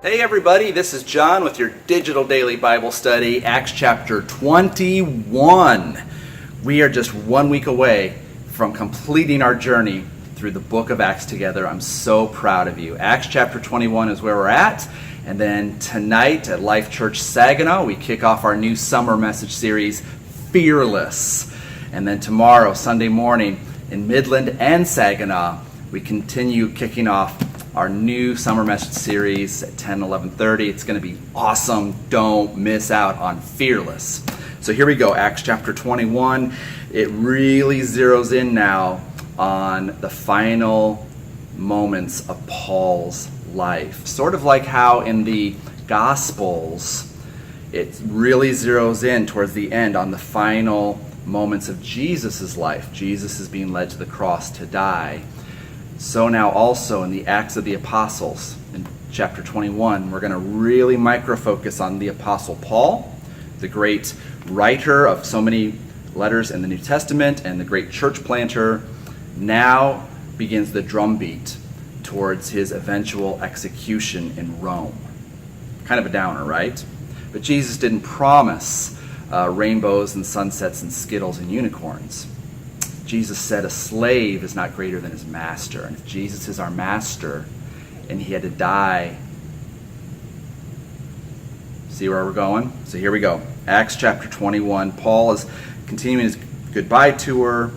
Hey everybody, this is John with your Digital Daily Bible Study, Acts chapter 21. We are just 1 week away from completing our journey through the book of Acts together. I'm so proud of you. Acts chapter 21 is where we're at. And then tonight at Life Church Saginaw, we kick off our new summer message series, Fearless. And then tomorrow, Sunday morning, in Midland and Saginaw, we continue kicking off our new summer message series at 10, 11:30. It's going to be awesome. Don't miss out on Fearless. So here we go, Acts chapter 21. It really zeroes in now on the final moments of Paul's life. Sort of like how in the Gospels, it really zeroes in towards the end on the final moments of Jesus' life. Jesus is being led to the cross to die. So now also in the Acts of the Apostles, in chapter 21, we're going to really micro-focus on the Apostle Paul, the great writer of so many letters in the New Testament and the great church planter. Now begins the drumbeat towards his eventual execution in Rome. Kind of a downer, right? But Jesus didn't promise rainbows and sunsets and Skittles and unicorns. Jesus said a slave is not greater than his master. And if Jesus is our master and he had to die, see where we're going? So here we go. Acts chapter 21. Paul is continuing his goodbye tour.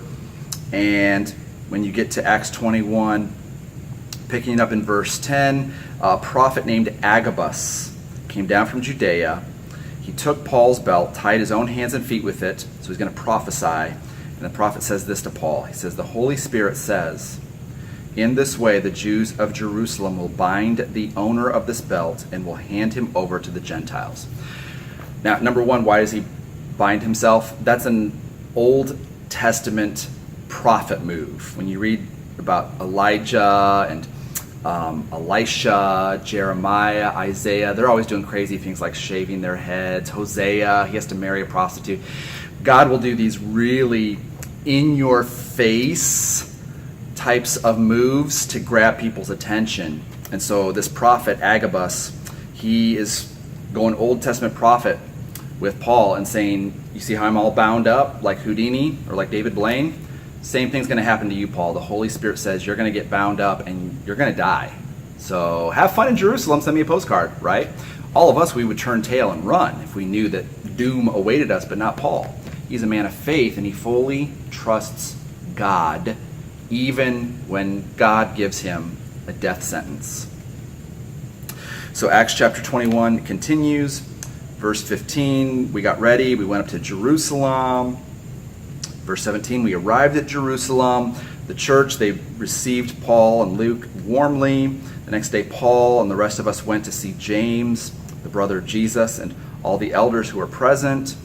And when you get to Acts 21, picking it up in verse 10, a prophet named Agabus came down from Judea. He took Paul's belt, tied his own hands and feet with it, so he's going to prophesy. And the prophet says this to Paul. He says, "The Holy Spirit says, in this way the Jews of Jerusalem will bind the owner of this belt and will hand him over to the Gentiles." Now, number one, why does he bind himself? That's an Old Testament prophet move. When you read about Elijah and Elisha, Jeremiah, Isaiah, they're always doing crazy things like shaving their heads. Hosea, he has to marry a prostitute. God will do these really in-your-face types of moves to grab people's attention. And so this prophet, Agabus, he is going Old Testament prophet with Paul and saying, you see how I'm all bound up like Houdini or like David Blaine? Same thing's going to happen to you, Paul. The Holy Spirit says you're going to get bound up and you're going to die. So have fun in Jerusalem. Send me a postcard, right? All of us, we would turn tail and run if we knew that doom awaited us, but not Paul. He's a man of faith, and he fully trusts God, even when God gives him a death sentence. So Acts chapter 21 continues. Verse 15, we got ready. We went up to Jerusalem. Verse 17, we arrived at Jerusalem. The church, they received Paul and Luke warmly. The next day, Paul and the rest of us went to see James, the brother of Jesus, and all the elders who were present.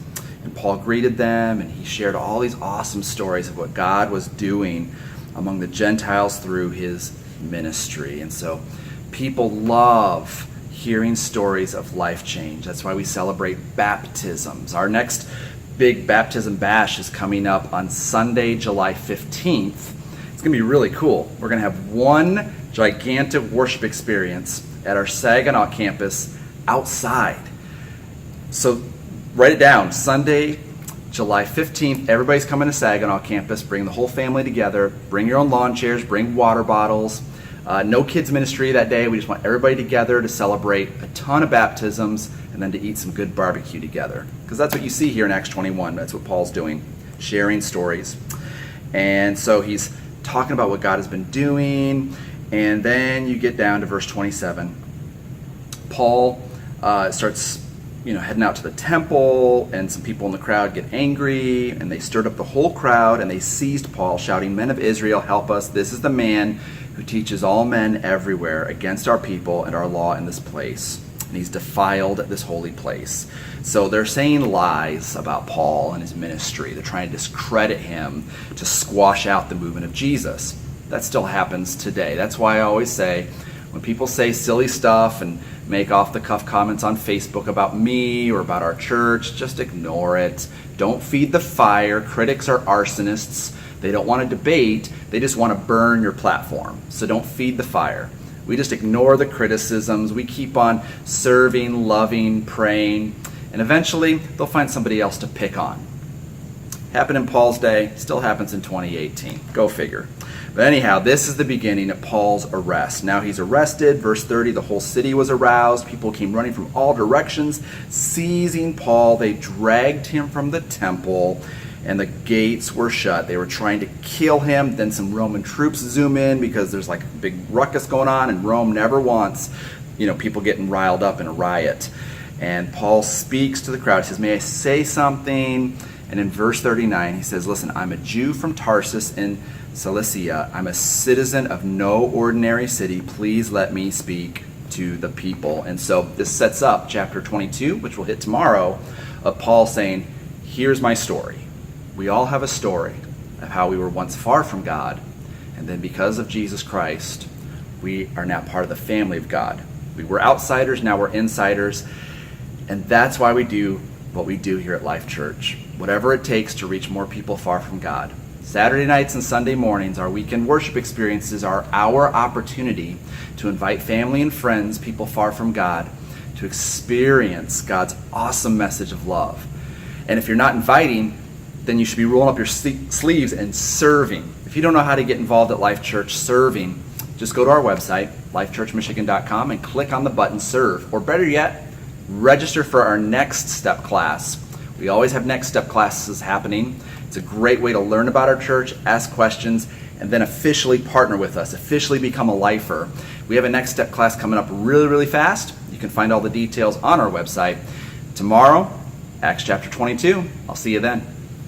And Paul greeted them, and he shared all these awesome stories of what God was doing among the Gentiles through his ministry. And so people love hearing stories of life change. That's why we celebrate baptisms. Our next big baptism bash is coming up on Sunday, July 15th. It's going to be really cool. We're going to have one gigantic worship experience at our Saginaw campus outside. So write it down. Sunday, July 15th, everybody's coming to Saginaw campus. Bring the whole family together. Bring your own lawn chairs. Bring water bottles. No kids ministry that day. We just want everybody together to celebrate a ton of baptisms and then to eat some good barbecue together. Because that's what you see here in Acts 21. That's what Paul's doing, sharing stories. And so he's talking about what God has been doing. And then you get down to verse 27. Paul starts heading out to the temple, and some people in the crowd get angry, and they stirred up the whole crowd, and they seized Paul, shouting, "Men of Israel, help us. This is the man who teaches all men everywhere against our people and our law in this place. And he's defiled this holy place." So they're saying lies about Paul and his ministry. They're trying to discredit him to squash out the movement of Jesus. That still happens today. That's why I always say, when people say silly stuff and make off-the-cuff comments on Facebook about me or about our church, just ignore it. Don't feed the fire. Critics are arsonists. They don't want to debate. They just want to burn your platform. So don't feed the fire. We just ignore the criticisms. We keep on serving, loving, praying, and eventually they'll find somebody else to pick on. Happened in Paul's day, still happens in 2018. Go figure. But anyhow, this is the beginning of Paul's arrest. Now he's arrested. Verse 30, the whole city was aroused. People came running from all directions, seizing Paul. They dragged him from the temple, and the gates were shut. They were trying to kill him. Then some Roman troops zoom in because there's like a big ruckus going on, and Rome never wants, people getting riled up in a riot. And Paul speaks to the crowd. He says, "May I say something?" And in verse 39, he says, "Listen, I'm a Jew from Tarsus in Cilicia. I'm a citizen of no ordinary city. Please let me speak to the people." And so this sets up chapter 22, which we'll hit tomorrow, of Paul saying, here's my story. We all have a story of how we were once far from God, and then because of Jesus Christ, we are now part of the family of God. We were outsiders, now we're insiders, and that's why we do what we do here at Life Church. Whatever it takes to reach more people far from God. Saturday nights and Sunday mornings, our weekend worship experiences are our opportunity to invite family and friends, people far from God, to experience God's awesome message of love. And if you're not inviting, then you should be rolling up your sleeves and serving. If you don't know how to get involved at Life Church serving, just go to our website, lifechurchmichigan.com, and click on the button Serve. Or better yet, register for our Next Step class. We always have Next Step classes happening. It's a great way to learn about our church, ask questions, and then officially partner with us, officially become a lifer. We have a Next Step class coming up really, really fast. You can find all the details on our website. Tomorrow, Acts chapter 22. I'll see you then.